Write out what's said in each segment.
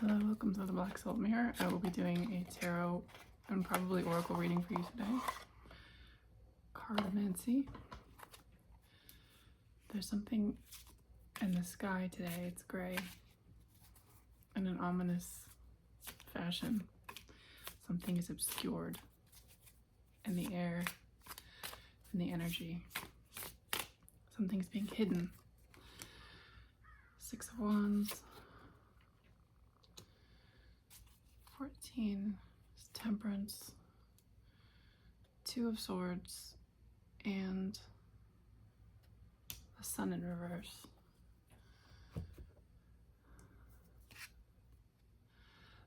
Hello, welcome to the Black Soul Mirror. I will be doing a tarot and probably oracle reading for you today. Cartomancy. There's something in the sky today. It's gray in an ominous fashion. Something is obscured in the air, in the energy. Something's being hidden. Six of Wands. 14 is Temperance, Two of Swords, and the Sun in reverse.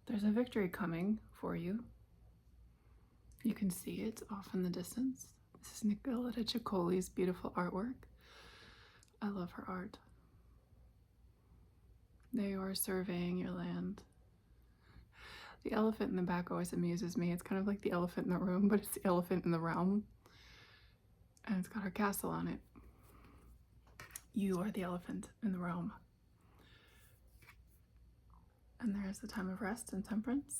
There's a victory coming for you. You can see it off in the distance. This is Nicoletta Ciccoli's beautiful artwork. I love her art. They are surveying your land. The elephant in the back always amuses me. It's kind of like the elephant in the room, but it's the elephant in the realm. And it's got her castle on it. You are the elephant in the realm. And there's the time of rest and temperance.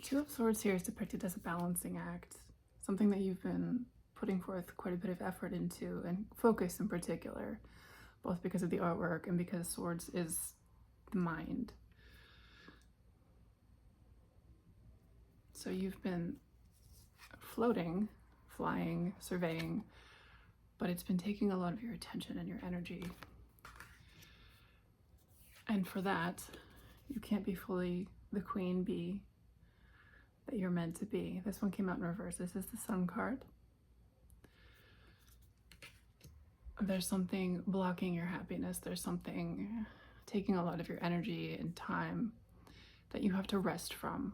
Two of Swords here is depicted as a balancing act. Something that you've been putting forth quite a bit of effort into, and focus in particular, both because of the artwork and because Swords is the mind. So you've been floating, flying, surveying, but it's been taking a lot of your attention and your energy. And for that, you can't be fully the queen bee that you're meant to be. This one came out in reverse. This is the Sun card. There's something blocking your happiness. There's something taking a lot of your energy and time that you have to rest from.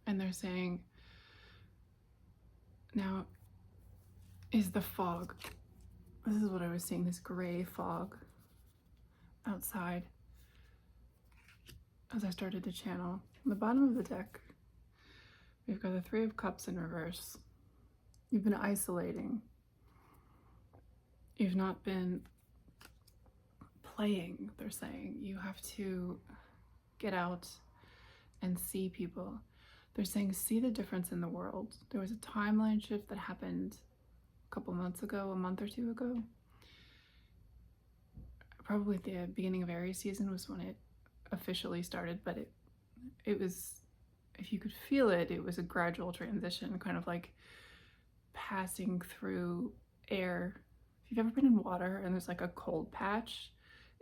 And they're saying, now is the fog. This is what I was seeing, this gray fog outside as I started to channel. On the bottom of the deck, we've got the Three of Cups in reverse. You've been isolating. You've not been playing, they're saying. You have to get out and see people. They're saying, see the difference in the world. There was a timeline shift that happened a couple months ago, a month or two ago. Probably at the beginning of Aries season was when it officially started, but it was, if you could feel it, it was a gradual transition, kind of like passing through air. If you've ever been in water and there's like a cold patch,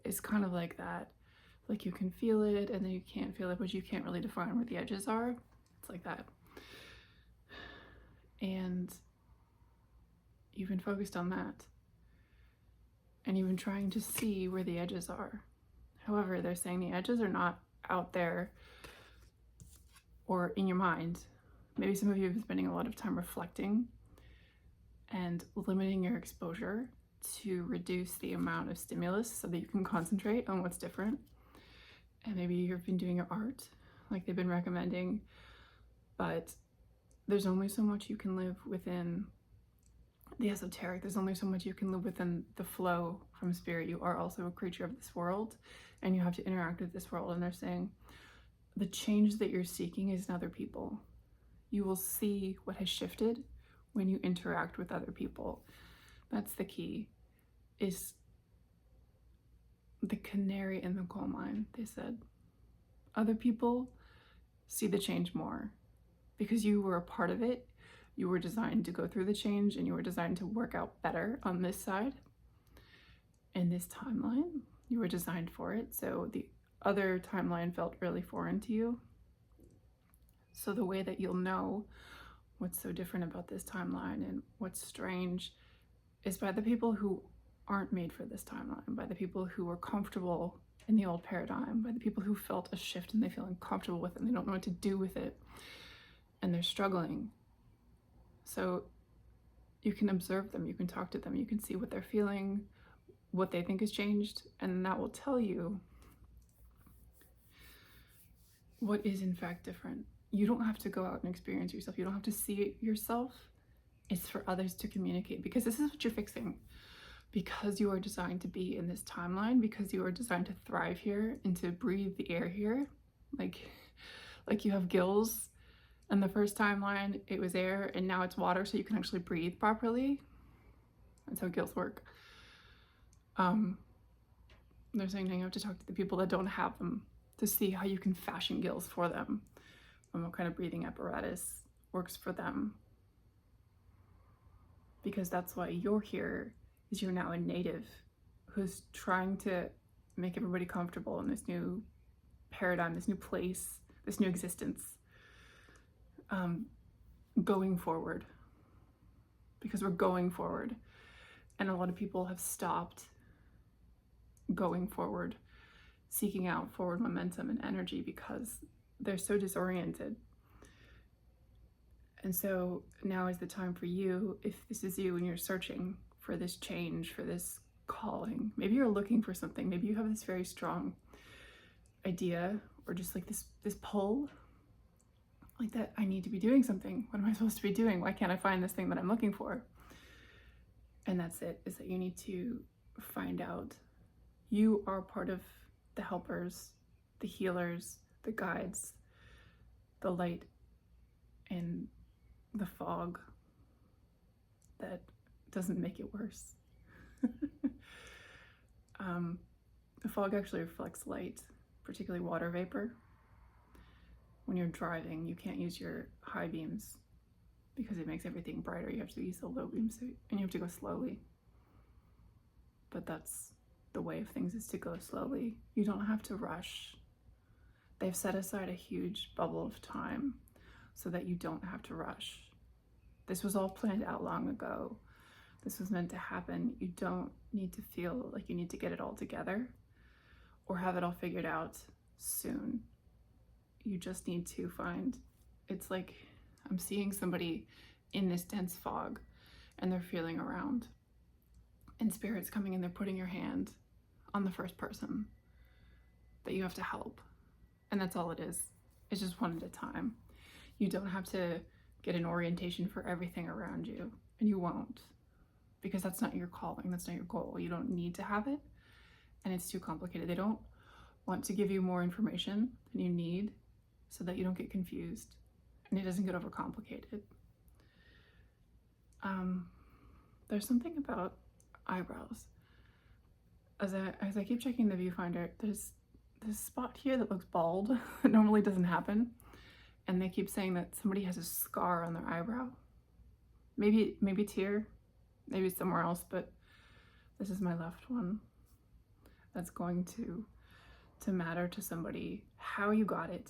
it's kind of like that. Like you can feel it and then you can't feel it, but you can't really define where the edges are. It's like that. And you've been focused on that. And you've been trying to see where the edges are. However, they're saying the edges are not out there or in your mind. Maybe some of you have been spending a lot of time reflecting and limiting your exposure to reduce the amount of stimulus so that you can concentrate on what's different. And maybe you've been doing your art like they've been recommending, but there's only so much you can live within the esoteric. There's only so much you can live within the flow from spirit. You are also a creature of this world and you have to interact with this world. And they're saying the change that you're seeking is in other people. You will see what has shifted when you interact with other people. That's the key, is the canary in the coal mine, they said. Other people see the change more because you were a part of it. You were designed to go through the change and you were designed to work out better on this side. In this timeline, you were designed for it. So the other timeline felt really foreign to you. So the way that you'll know what's so different about this timeline and what's strange is by the people who aren't made for this timeline, by the people who are comfortable in the old paradigm, by the people who felt a shift and they feel uncomfortable with it and they don't know what to do with it and they're struggling. So you can observe them, you can talk to them, you can see what they're feeling, what they think has changed, and that will tell you what is in fact different. You don't have to go out and experience yourself. You don't have to see it yourself. It's for others to communicate, because this is what you're fixing. because you are designed to be in this timeline, because you are designed to thrive here and to breathe the air here. Like you have gills, and the first timeline it was air, and now it's water, so you can actually breathe properly. That's how gills work. They're saying now you have to talk to the people that don't have them to see how you can fashion gills for them and what kind of breathing apparatus works for them. Because that's why you're here, is you're now a native who's trying to make everybody comfortable in this new paradigm, this new place, this new existence, going forward. Because we're going forward. And a lot of people have stopped going forward, seeking out forward momentum and energy because they're so disoriented. And so now is the time for you, if this is you and you're searching for this change, for this calling. Maybe you're looking for something. Maybe you have this very strong idea or just like this pull, like that I need to be doing something. What am I supposed to be doing? Why can't I find this thing that I'm looking for? And that's it, is that you need to find out you are part of the helpers, the healers, the guides, the light in the fog that doesn't make it worse. The fog actually reflects light, particularly water vapor. When you're driving, you can't use your high beams because it makes everything brighter. You have to use the low beams and you have to go slowly. But that's the way of things, is to go slowly. You don't have to rush. They've set aside a huge bubble of time so that you don't have to rush. This was all planned out long ago. This was meant to happen. You don't need to feel like you need to get it all together or have it all figured out soon. You just need to find, it's like I'm seeing somebody in this dense fog and they're feeling around and spirit's coming and they're putting your hand on the first person that you have to help. And that's all it is. It's just one at a time. You don't have to get an orientation for everything around you, and you won't, because that's not your calling, that's not your goal. You don't need to have it, and it's too complicated. They don't want to give you more information than you need so that you don't get confused and it doesn't get overcomplicated. There's something about eyebrows. As I keep checking the viewfinder, there's this spot here that looks bald. It normally doesn't happen. And they keep saying that somebody has a scar on their eyebrow. Maybe it's here, maybe it's somewhere else, but this is my left one. That's going to matter to somebody. How you got it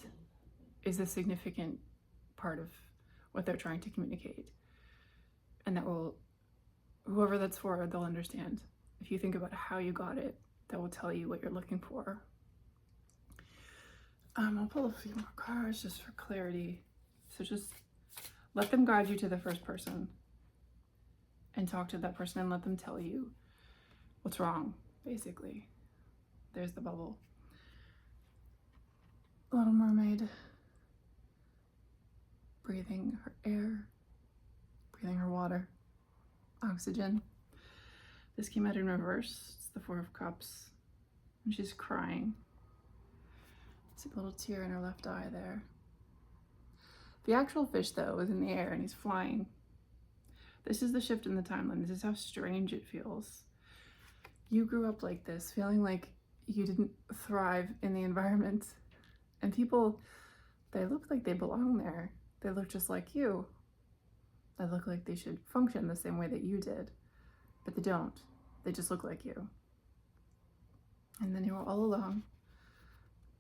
is a significant part of what they're trying to communicate. And that will, whoever that's for, they'll understand. If you think about how you got it, that will tell you what you're looking for. I'll pull a few more cards just for clarity. So just let them guide you to the first person and talk to that person and let them tell you what's wrong, basically. There's the bubble. Little Mermaid. Breathing her air, breathing her water, oxygen. This came out in reverse. It's the Four of Cups. And she's crying. See a little tear in her left eye there. The actual fish, though, is in the air and he's flying. This is the shift in the timeline. This is how strange it feels. You grew up like this, feeling like you didn't thrive in the environment. And people, they look like they belong there. They look just like you. They look like they should function the same way that you did. But they don't. They just look like you. And then you were all alone.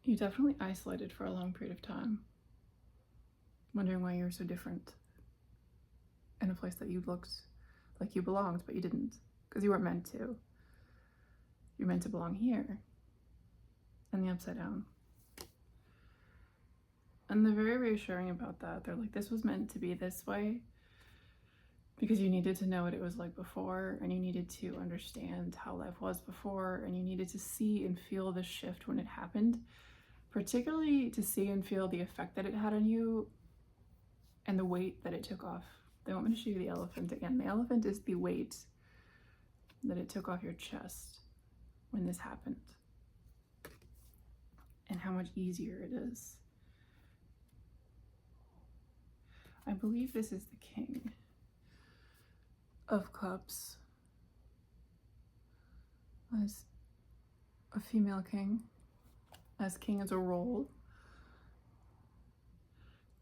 You definitely isolated for a long period of time, wondering why you were so different in a place that you looked like you belonged, but you didn't, because you weren't meant to. You're meant to belong here, and the upside down. And they're very reassuring about that. They're like, this was meant to be this way because you needed to know what it was like before, and you needed to understand how life was before, and you needed to see and feel the shift when it happened, particularly to see and feel the effect that it had on you and the weight that it took off. They want me to show you the elephant again. The elephant is the weight that it took off your chest when this happened, and how much easier it is. I believe this is the King of Cups as a female king, as king as a role.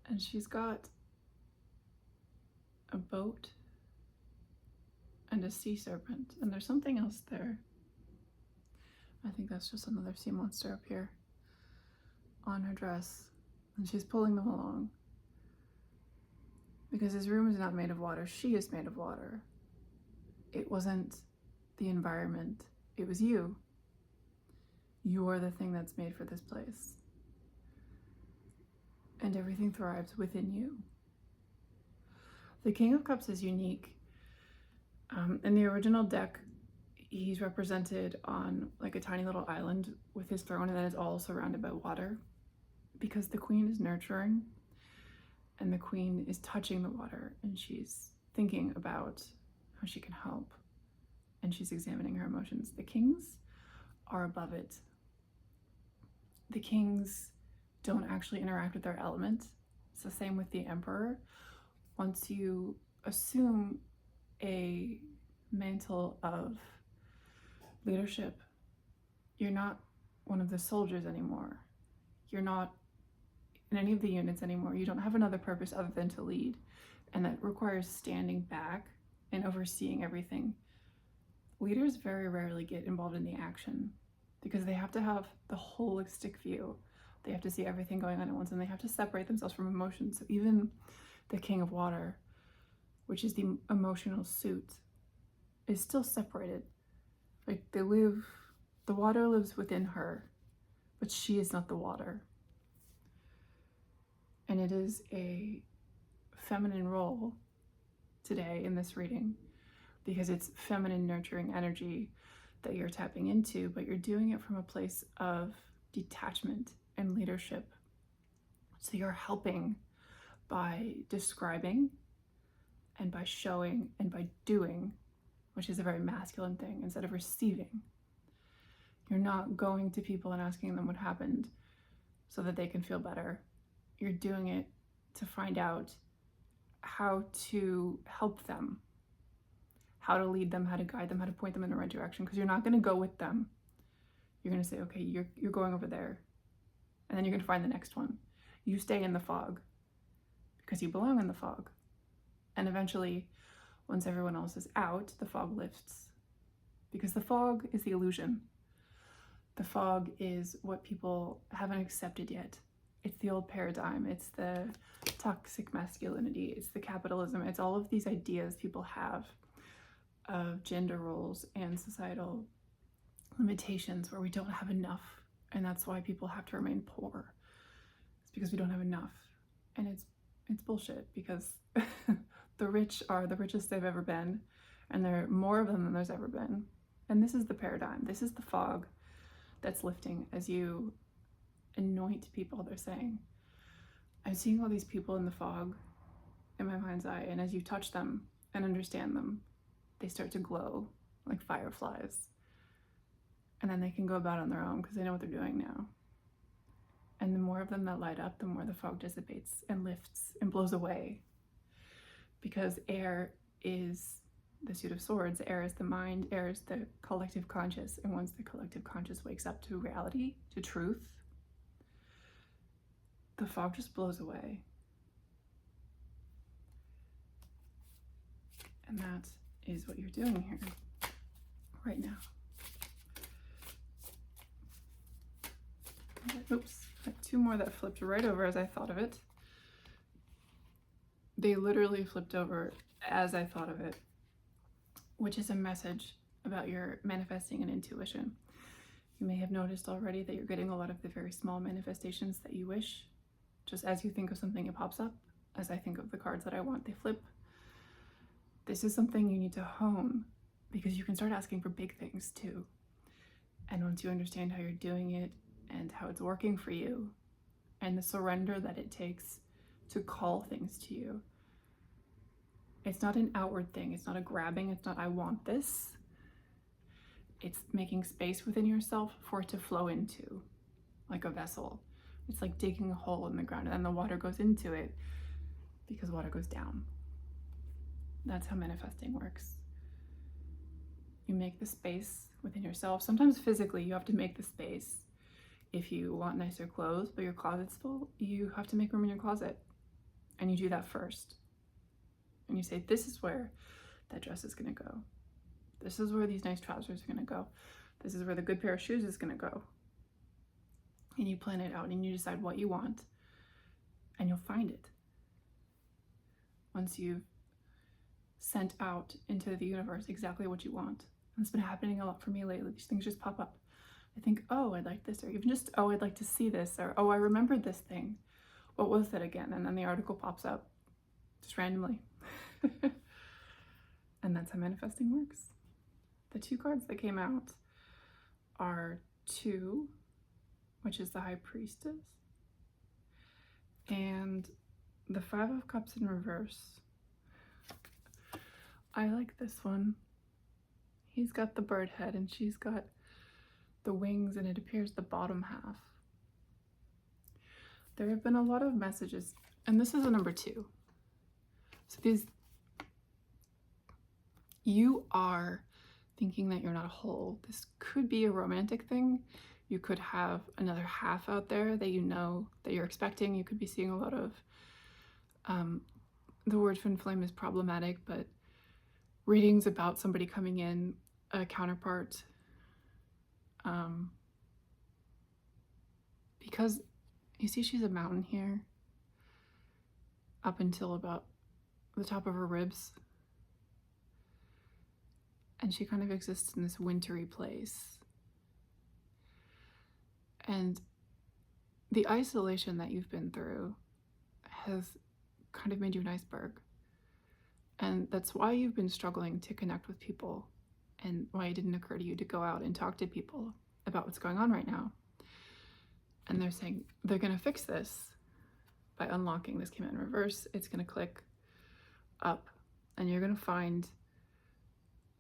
And she's got a boat and a sea serpent, and there's something else there. I think that's just another sea monster up here on her dress, and she's pulling them along. Because this room is not made of water, she is made of water. It wasn't the environment, it was you. You are the thing that's made for this place. And everything thrives within you. The King of Cups is unique. In the original deck, he's represented on like a tiny little island with his throne, and then it's all surrounded by water, because the Queen is nurturing, and the Queen is touching the water, and she's thinking about how she can help, and she's examining her emotions. The kings are above it. The kings don't actually interact with their element. It's the same with the Emperor. Once you assume a mantle of leadership, you're not one of the soldiers anymore. You're not in any of the units anymore. You don't have another purpose other than to lead, and that requires standing back and overseeing everything. Leaders very rarely get involved in the action because they have to have the holistic view. They have to see everything going on at once, and they have to separate themselves from emotions. So even the King of Water, which is the emotional suit, is still separated. Like the water lives within her, but she is not the water. And it is a feminine role today in this reading, because it's feminine nurturing energy that you're tapping into, but you're doing it from a place of detachment and leadership. So you're helping by describing and by showing and by doing, which is a very masculine thing, instead of receiving. You're not going to people and asking them what happened so that they can feel better. You're doing it to find out how to help them, how to lead them, how to guide them, how to point them in the right direction, because you're not going to go with them. You're going to say, okay, you're going over there, and then you're going to find the next one. You stay in the fog because you belong in the fog. And eventually, once everyone else is out, the fog lifts, because the fog is the illusion. The fog is what people haven't accepted yet. It's the old paradigm. It's the toxic masculinity. It's the capitalism. It's all of these ideas people have of gender roles and societal limitations where we don't have enough. And that's why people have to remain poor. It's because we don't have enough. And it's bullshit, because the rich are the richest they've ever been, and there are more of them than there's ever been. And this is the paradigm. This is the fog that's lifting as you anoint people. They're saying, I'm seeing all these people in the fog in my mind's eye, and as you touch them and understand them, they start to glow like fireflies. And then they can go about on their own because they know what they're doing now. And the more of them that light up, the more the fog dissipates and lifts and blows away. Because air is the suit of swords. Air is the mind. Air is the collective conscious. And once the collective conscious wakes up to reality, to truth, the fog just blows away. And that is what you're doing here right now. Oops, I had two more that flipped right over as I thought of it. They literally flipped over as I thought of it, which is a message about your manifesting and intuition. You may have noticed already that you're getting a lot of the very small manifestations that you wish. Just as you think of something, it pops up. As I think of the cards that I want, they flip. This is something you need to hone, because you can start asking for big things too. And once you understand how you're doing it and how it's working for you, and the surrender that it takes to call things to you, it's not an outward thing. It's not a grabbing. It's not, I want this. It's making space within yourself for it to flow into, like a vessel. It's like digging a hole in the ground and then the water goes into it because water goes down. That's how manifesting works. You make the space within yourself. Sometimes physically you have to make the space. If you want nicer clothes but your closet's full, you have to make room in your closet. And you do that first. And you say, this is where that dress is gonna go. This is where these nice trousers are gonna go. This is where the good pair of shoes is gonna go. And you plan it out and you decide what you want and you'll find it. Once you've sent out into the universe exactly what you want. And it's been happening a lot for me lately. These things just pop up. I think, oh, I'd like this, or even just, oh, I'd like to see this, or oh, I remembered this thing. What was it again? And then the article pops up just randomly. And that's how manifesting works. The 2 cards that came out are 2, which is the High Priestess, and the 5 of Cups in reverse. I like this one. He's got the bird head and she's got the wings, and it appears the bottom half. There have been a lot of messages, and this is a number 2. So you are thinking that you're not whole. This could be a romantic thing. You could have another half out there that you know that you're expecting. You could be seeing a lot of, the word twin flame is problematic, but readings about somebody coming in, a counterpart, because you see she's a mountain here up until about the top of her ribs, and she kind of exists in this wintry place. And the isolation that you've been through has kind of made you an iceberg. And that's why you've been struggling to connect with people, and why it didn't occur to you to go out and talk to people about what's going on right now. And they're saying they're going to fix this by unlocking this. Came in reverse. It's going to click up, and you're going to find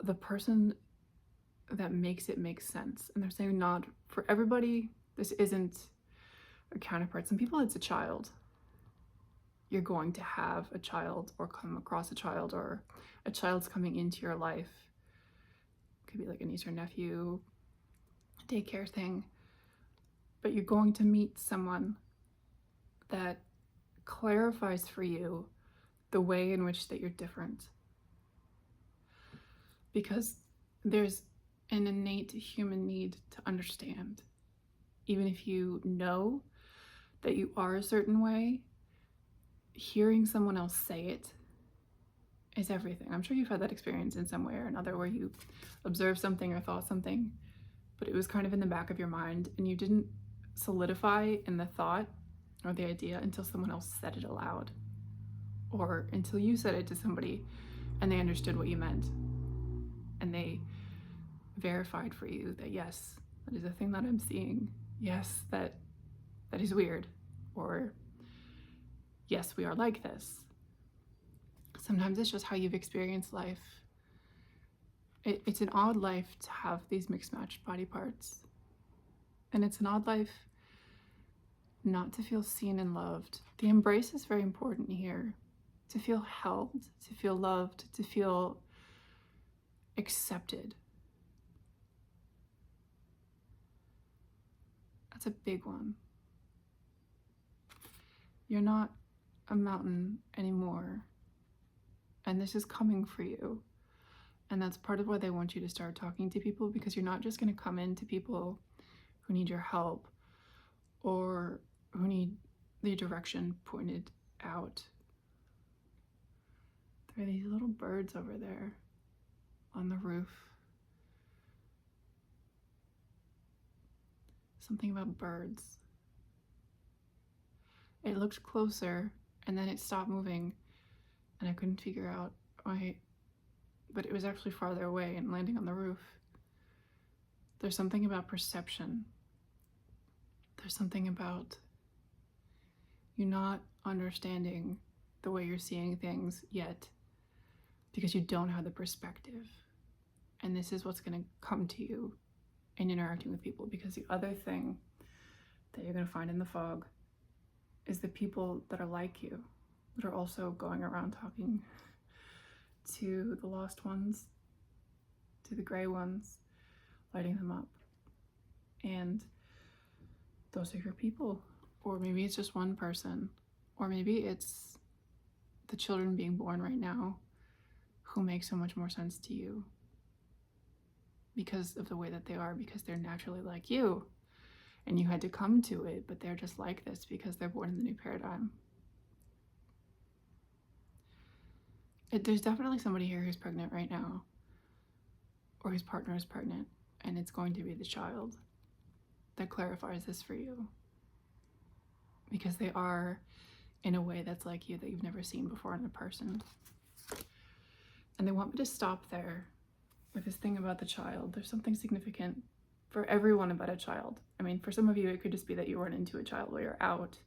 the person that makes it make sense. And they're saying not for everybody. This isn't a counterpart. Some people it's a child. You're going to have a child or come across a child, or a child's coming into your life. Could be like a niece or nephew, daycare thing. But you're going to meet someone that clarifies for you the way in which that you're different. Because there's an innate human need to understand. Even if you know that you are a certain way, hearing someone else say it is everything. I'm sure you've had that experience in some way or another where you observed something or thought something, but it was kind of in the back of your mind and you didn't solidify in the thought or the idea until someone else said it aloud, or until you said it to somebody and they understood what you meant and they verified for you that yes, that is a thing that I'm seeing. Yes, that is weird, or yes, we are like this. Sometimes it's just how you've experienced life. It's an odd life to have these mixed matched body parts. And it's an odd life not to feel seen and loved. The embrace is very important here. To feel held, to feel loved, to feel accepted. That's a big one. You're not a mountain anymore. And this is coming for you. And that's part of why they want you to start talking to people, because you're not just going to come into people who need your help or who need the direction pointed out. There are these little birds over there on the roof. Something about birds. It looked closer and then it stopped moving and I couldn't figure out why, but it was actually farther away and landing on the roof. There's something about perception. There's something about you not understanding the way you're seeing things yet because you don't have the perspective. And this is what's going to come to you in interacting with people, because the other thing that you're going to find in the fog is the people that are like you, that are also going around talking to the lost ones, to the gray ones, lighting them up. And those are your people. Or maybe it's just one person, or maybe it's the children being born right now who make so much more sense to you because of the way that they are, because they're naturally like you and you had to come to it, but they're just like this because they're born in the new paradigm. There's definitely somebody here who's pregnant right now, or whose partner is pregnant, and it's going to be the child that clarifies this for you, because they are in a way that's like you, that you've never seen before in a person. And they want me to stop there with this thing about the child. There's something significant for everyone about a child. I mean, for some of you, it could just be that you run into a child while you're out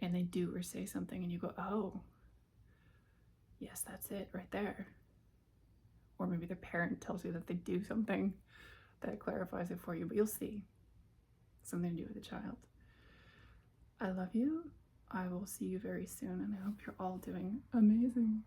and they do or say something and you go, oh, yes, that's it right there. Or maybe their parent tells you that they do something that clarifies it for you, but you'll see. Something to do with the child. I love you. I will see you very soon, and I hope you're all doing amazing.